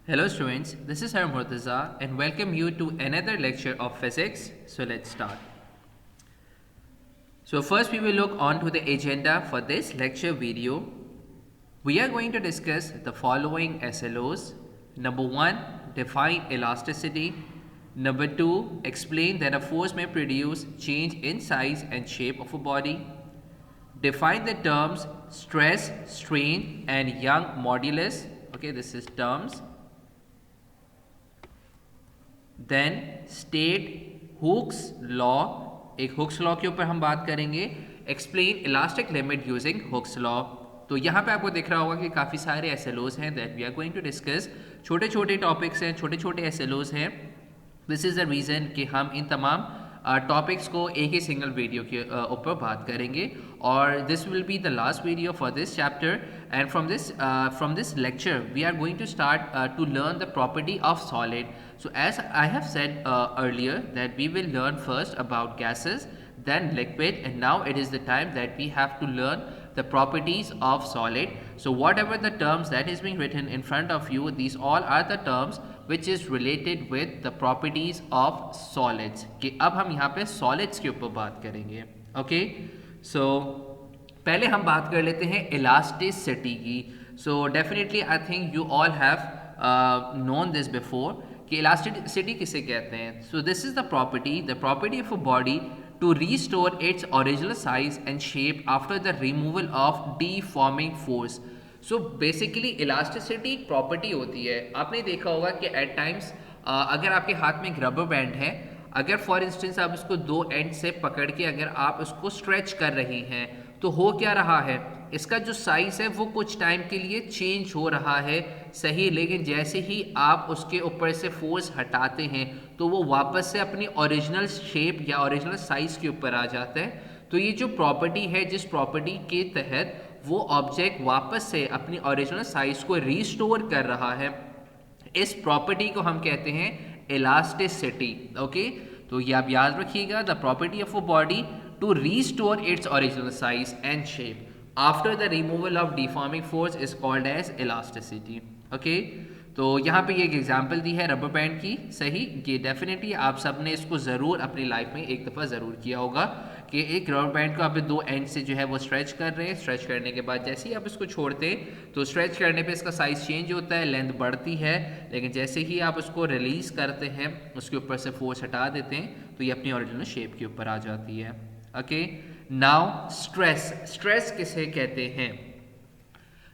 Hello students, this is Harm Murtaza and welcome you to another lecture of physics. So let's start. So first we will look on to the agenda for this lecture video. We are going to discuss the following SLOs. Number 1, define elasticity. Number 2, explain that a force may produce change in size and shape of a body. Define the terms stress, strain and Young modulus. Okay, this is terms. Then state Hooke's law, एक Hooke's law के ऊपर हम बात करेंगे. Explain elastic limit using Hooke's law. तो यहाँ पे आपको दिख रहा होगा कि काफ़ी सारे एसएलओस हैं that we are going to discuss. छोटे छोटे टॉपिक्स हैं, छोटे छोटे एसएलओस हैं. दिस इज़ द रीज़न कि हम इन तमाम टॉपिक्स को एक ही सिंगल वीडियो के ऊपर बात करेंगे. और this will be the last video for this chapter. And from this lecture we are going to start to learn the property of solid. So as I have said earlier that we will learn first about gases, then liquid, and now it is the time that we have to learn the properties of solid. So whatever the terms that is being written in front of you, these all are the terms which is related with the properties of solids. कि अब हम यहाँ पे solids के ऊपर बात करेंगे. Okay, so पहले हम बात कर लेते हैं elasticity की. So definitely I think you all have known this before कि elasticity किसे कहते हैं. So this is the property of a body to restore its original size and shape after the removal of deforming force. So basically elasticity एक property होती है. आपने देखा होगा कि at times अगर आपके हाथ में एक रबर बैंड है, अगर फॉर इंस्टेंस आप इसको दो एंड से पकड़ के अगर आप उसको स्ट्रेच कर रही हैं तो हो क्या रहा है, इसका जो साइज़ है वो कुछ टाइम के लिए चेंज हो रहा है, सही. लेकिन जैसे ही आप उसके ऊपर से फोर्स हटाते हैं तो वो वापस से अपनी ओरिजिनल शेप या ओरिजिनल साइज़ के ऊपर आ जाता है. तो ये जो प्रॉपर्टी है, जिस प्रॉपर्टी के तहत वो ऑब्जेक्ट वापस से अपनी ओरिजिनल साइज़ को रीस्टोर कर रहा है, इस प्रॉपर्टी को हम कहते हैं इलास्टिसिटी. ओके, तो ये आप याद रखिएगा. The property of a body to restore its original size and shape after the removal of deforming force is called as elasticity. Okay, तो यहाँ पे ये एक एग्जांपल दी है रबर बैंड की, सही. ये डेफिनेटली आप सब ने इसको ज़रूर अपनी लाइफ में एक दफ़ा ज़रूर किया होगा कि एक रबर बैंड को आप दो एंड से जो है वो स्ट्रेच कर रहे हैं. स्ट्रेच करने के बाद जैसे ही आप इसको छोड़ते हैं तो स्ट्रेच करने पे इसका साइज़ चेंज होता है, लेंथ बढ़ती है. लेकिन जैसे ही आप उसको रिलीज़ करते हैं, उसके ऊपर से फोर्स हटा देते हैं तो ये अपनी ओरिजिनल शेप के ऊपर आ जाती है. ओके, नाउ स्ट्रेस किसे कहते हैं?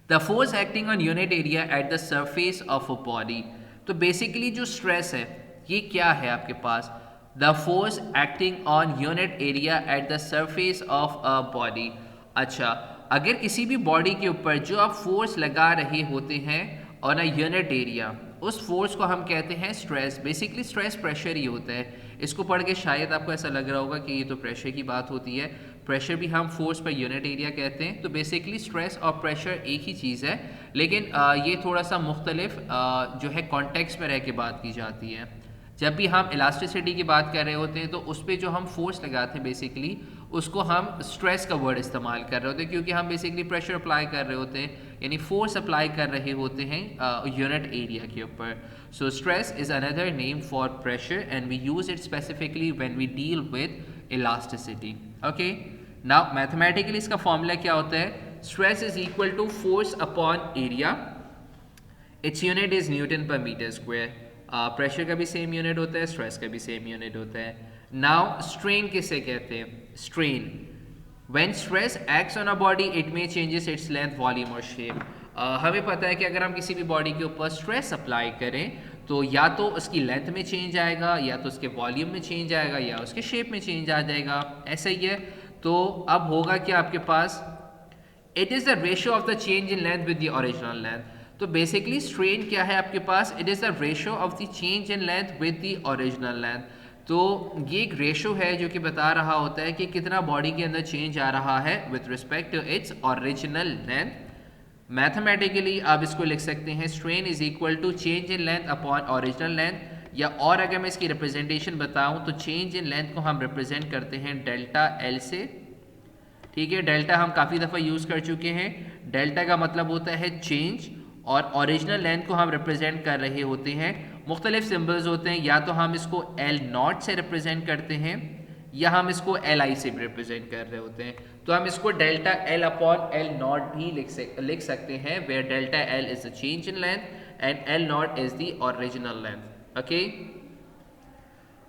The force acting on unit area at the surface of a body. तो बेसिकली जो स्ट्रेस है ये क्या है आपके पास? The force acting on unit area at the surface of a body. अच्छा, अगर किसी भी बॉडी के ऊपर जो आप फोर्स लगा रहे होते हैं ऑन अ यूनिट एरिया, उस फोर्स को हम कहते हैं स्ट्रेस. बेसिकली स्ट्रेस प्रेशर ही होता है. इसको पढ़ के शायद आपको ऐसा लग रहा होगा कि ये तो प्रेशर की बात होती है. प्रेशर भी हम फोर्स पर यूनिट एरिया कहते हैं. तो बेसिकली स्ट्रेस और प्रेशर एक ही चीज़ है, लेकिन ये थोड़ा सा मुख्तलिफ जो है कॉन्टेक्स्ट में रह के बात की जाती है. जब भी हम इलास्टिसिटी की बात कर रहे होते हैं तो उस पर जो हम फोर्स लगाते हैं बेसिकली उसको हम स्ट्रेस का वर्ड इस्तेमाल कर रहे होते हैं, क्योंकि हम बेसिकली प्रेशर अप्लाई कर रहे होते हैं, यानी फोर्स अप्लाई कर रहे होते हैं यूनिट एरिया के ऊपर. So stress is another name for pressure and we use it specifically when we deal with elasticity. Okay, now mathematically इसका फॉर्मूला क्या होता है? Stress is equal to force upon area. Its unit is newton per metre square. Pressure का भी same unit होता है, stress का भी सेम यूनिट होता है. नाउ स्ट्रेन किसे कहते हैं? Strain, when stress acts on a body it may changes its length, volume और शेप. हमें पता है कि अगर हम किसी भी बॉडी के ऊपर स्ट्रेस अप्लाई करें तो या तो उसकी लेंथ में चेंज आएगा, या तो उसके वॉल्यूम में चेंज आएगा, या उसके शेप में चेंज आ जाएगा. ऐसा ही है. तो अब होगा कि आपके पास it is the ratio of the change in length with the original length. तो बेसिकली स्ट्रेन क्या है आपके पास? It is the ratio of the change in length with the original length. तो ये एक रेशो है जो कि बता रहा होता है कि कितना बॉडी के अंदर चेंज आ रहा है with respect to its original length. Mathematically आप इसको लिख सकते हैं strain is equal to change in length upon original length. या और अगर मैं इसकी रिप्रेजेंटेशन बताऊं तो चेंज इन लेंथ को हम रिप्रेजेंट करते हैं डेल्टा एल से. ठीक है, डेल्टा हम काफ़ी दफ़ा यूज़ कर चुके हैं. डेल्टा का मतलब होता है चेंज और ओरिजिनल लेंथ को हम रिप्रेजेंट कर रहे होते हैं, मुख्तलिफ सिम्बल्स होते हैं, या तो हम इसको एल नॉट से रिप्रेजेंट करते हैं या हम इसको एल आई से भी रिप्रेजेंट कर रहे होते हैं। तो हम इसको delta L upon L naught भी लिख सकते हैं, where delta L is the change in length and L naught is the original length. Okay,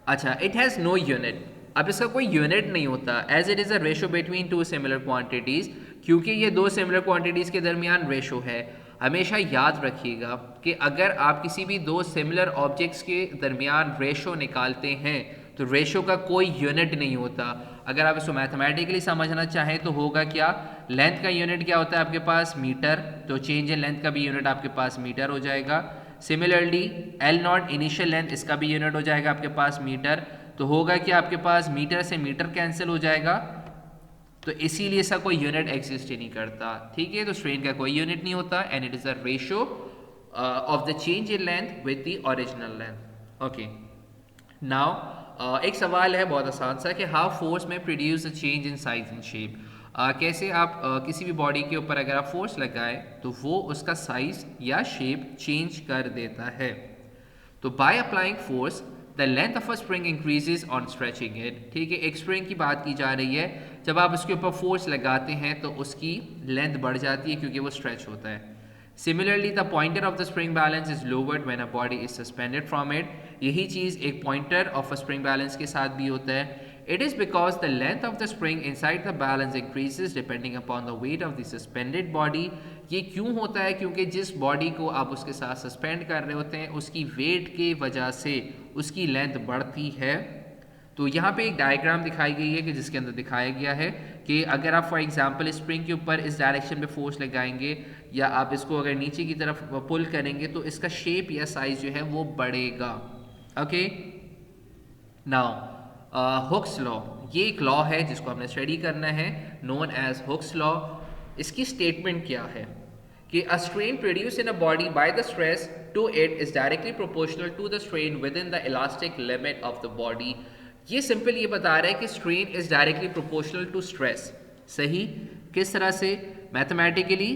अच्छा, इट हैज़ नो यूनिट। अब इसका कोई यूनिट नहीं होता, as it is a ratio between two similar quantities, क्योंकि ये दो सिमिलर क्वांटिटीज़ के दरमियान रेशो है। हमेशा याद रखिएगा कि अगर आप किसी भी दो सिमिलर ऑब्जेक्ट्स के दरमियान रेशो निकालते हैं तो रेशो का कोई यूनिट नहीं होता। अगर आप इसको मैथमेटिकली समझना चाहें तो होगा क्या, लेंथ का यूनिट क्या होता है आपके पास, मीटर, तो चेंज इन लेंथ का भी यूनिट आपके पास मीटर हो जाएगा। Similarly L not initial length, इसका भी यूनिट हो जाएगा आपके पास मीटर, तो होगा कि आपके पास मीटर से मीटर कैंसिल हो जाएगा, तो इसीलिए इसका कोई यूनिट एग्जिस्ट ही नहीं करता। ठीक है, तो स्ट्रेन का कोई यूनिट नहीं होता and it is a ratio of the change in length with the original length. Okay, now एक सवाल है बहुत आसान सा कि हाउ फोर्स में produce a change in size and shape. कैसे आप किसी भी बॉडी के ऊपर अगर आप फोर्स लगाएं तो वो उसका साइज या शेप चेंज कर देता है। तो by applying force the length of a spring increases on stretching it. ठीक है, एक स्प्रिंग की बात की जा रही है, जब आप उसके ऊपर फोर्स लगाते हैं तो उसकी लेंथ बढ़ जाती है क्योंकि वो स्ट्रेच होता है। Similarly the pointer of the spring balance is lowered when a body is suspended from it. यही चीज़ एक pointer of a spring balance के साथ भी होता है। It is because the length of the spring inside the balance increases depending upon the weight of the suspended body। ये क्यों होता है, क्योंकि जिस बॉडी को आप उसके साथ सस्पेंड कर रहे होते हैं उसकी वेट के वजह से उसकी लेंथ बढ़ती है। तो यहाँ पे एक डायग्राम दिखाई गई है कि जिसके अंदर दिखाया गया है कि अगर आप फॉर एग्जांपल स्प्रिंग के ऊपर इस डायरेक्शन में फोर्स लगाएंगे या आप इसको अगर नीचे की तरफ पुल करेंगे तो इसका शेप या साइज जो है वो बढ़ेगा। ओके, नाउ हुक्स लॉ, ये एक लॉ है जिसको हमने स्टडी करना है, नोन एज हुक्स लॉ। इसकी स्टेटमेंट क्या है कि a strain produce in a body by the stress to it is directly proportional to the strain within the elastic limit of the body. ये simple ये बता रहा है कि strain is directly proportional to stress. सही, किस तरह से, मैथमेटिकली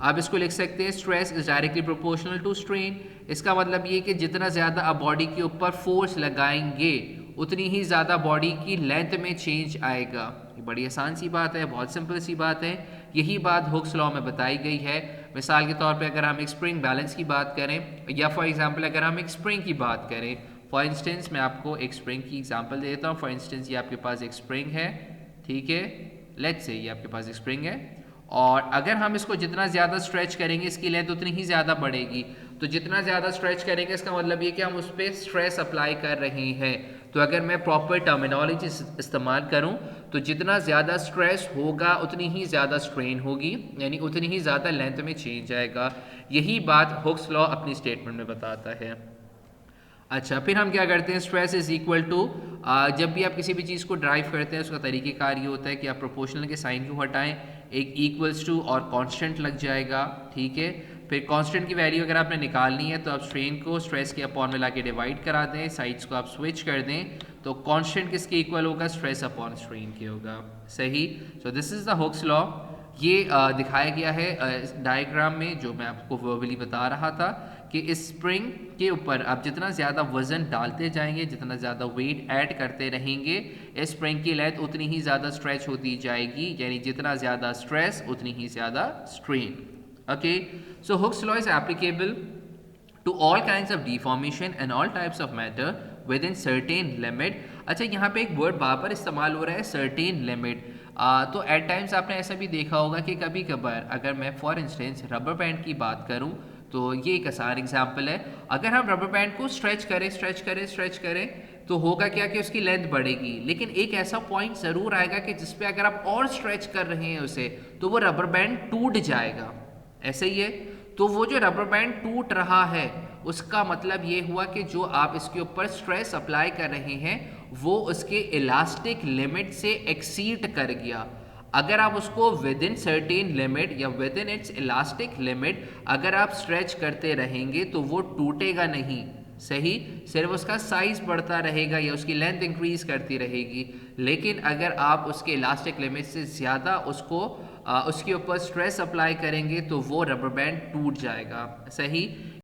आप इसको लिख सकते हैं stress is directly proportional to strain. इसका मतलब ये कि जितना ज़्यादा आप बॉडी के ऊपर फोर्स लगाएंगे उतनी ही ज़्यादा बॉडी की लेंथ में चेंज आएगा। ये बड़ी आसान सी बात है, बहुत सिंपल सी बात है। यही बात हुक्स लॉ में बताई गई है। मिसाल के तौर पे अगर हम एक स्प्रिंग बैलेंस की बात करें या फॉर एग्जांपल अगर हम एक स्प्रिंग की बात करें, फॉर इंस्टेंस मैं आपको एक स्प्रिंग की एग्जांपल देता हूँ। फॉर इंस्टेंस ये आपके पास एक स्प्रिंग है, ठीक है, लेट्स से ये आपके पास एक स्प्रिंग है और अगर हम इसको जितना ज़्यादा स्ट्रेच करेंगे इसकी लेंथ उतनी ही ज़्यादा बढ़ेगी। तो जितना ज़्यादा स्ट्रेच करेंगे इसका मतलब ये कि हम उस पर स्ट्रेस अप्लाई कर रहे हैं। तो अगर मैं प्रॉपर टर्मिनोलॉजी इस्तेमाल करूं तो जितना ज़्यादा स्ट्रेस होगा उतनी ही ज़्यादा स्ट्रेन होगी, यानी उतनी ही ज़्यादा लेंथ में चेंज आएगा। यही बात हुक्स लॉ अपनी स्टेटमेंट में बताता है। अच्छा, फिर हम क्या करते हैं, स्ट्रेस इज इक्वल टू, जब भी आप किसी भी चीज़ को ड्राइव करते हैं उसका तरीक़ेकार ये होता है कि आप प्रोपोर्शनल के साइन को हटाएं, एक इक्वल्स टू और कांस्टेंट लग जाएगा। ठीक है, फिर कांस्टेंट की वैल्यू अगर आपने निकालनी है तो आप स्ट्रेन को स्ट्रेस के अपॉन में लाके डिवाइड करा दें, साइड्स को आप स्विच कर दें, तो कांस्टेंट किसके इक्वल होगा, स्ट्रेस अपॉन स्ट्रेन के होगा। सही, so this is the Hooke's law. ये दिखाया गया है डायग्राम में जो मैं आपको वर्बली बता रहा था कि इस स्प्रिंग के ऊपर आप जितना ज़्यादा वज़न डालते जाएंगे, जितना ज़्यादा वेट ऐड करते रहेंगे, इस स्प्रिंग की लेंथ उतनी ही ज़्यादा स्ट्रेच होती जाएगी, यानी जितना ज़्यादा स्ट्रेस उतनी ही ज़्यादा strain. Okay, so Hooke's law is applicable to all kinds of deformation and all types of matter within certain limit। अच्छा, यहाँ पे एक वर्ड बार बार इस्तेमाल हो रहा है, certain limit। तो एट टाइम्स आपने ऐसा भी देखा होगा कि कभी कभार अगर मैं फॉर इंस्टेंस रबर बैंड की बात करूँ तो ये एक आसान एग्जाम्पल है। अगर हम रबर बैंड को स्ट्रेच करें तो होगा क्या कि उसकी लेंथ बढ़ेगी, लेकिन एक ऐसा पॉइंट ज़रूर आएगा कि जिस पे अगर आप और स्ट्रेच कर रहे हैं उसे तो वो रबर बैंड टूट जाएगा। ऐसे ही है, तो वो जो रबर बैंड टूट रहा है उसका मतलब ये हुआ कि जो आप इसके ऊपर स्ट्रेस अप्लाई कर रहे हैं वो उसके इलास्टिक लिमिट से एक्सीड कर गया। अगर आप उसको विद इन सर्टेन लिमिट या with in its elastic limit अगर आप स्ट्रेच करते रहेंगे तो वो टूटेगा नहीं। सही, सिर्फ उसका साइज बढ़ता रहेगा या उसकी लेंथ इंक्रीज करती रहेगी। लेकिन अगर आप उसके इलास्टिक लिमिट से ज़्यादा उसको उसके ऊपर स्ट्रेस अप्लाई करेंगे तो वो रबर बैंड टूट जाएगा। सही।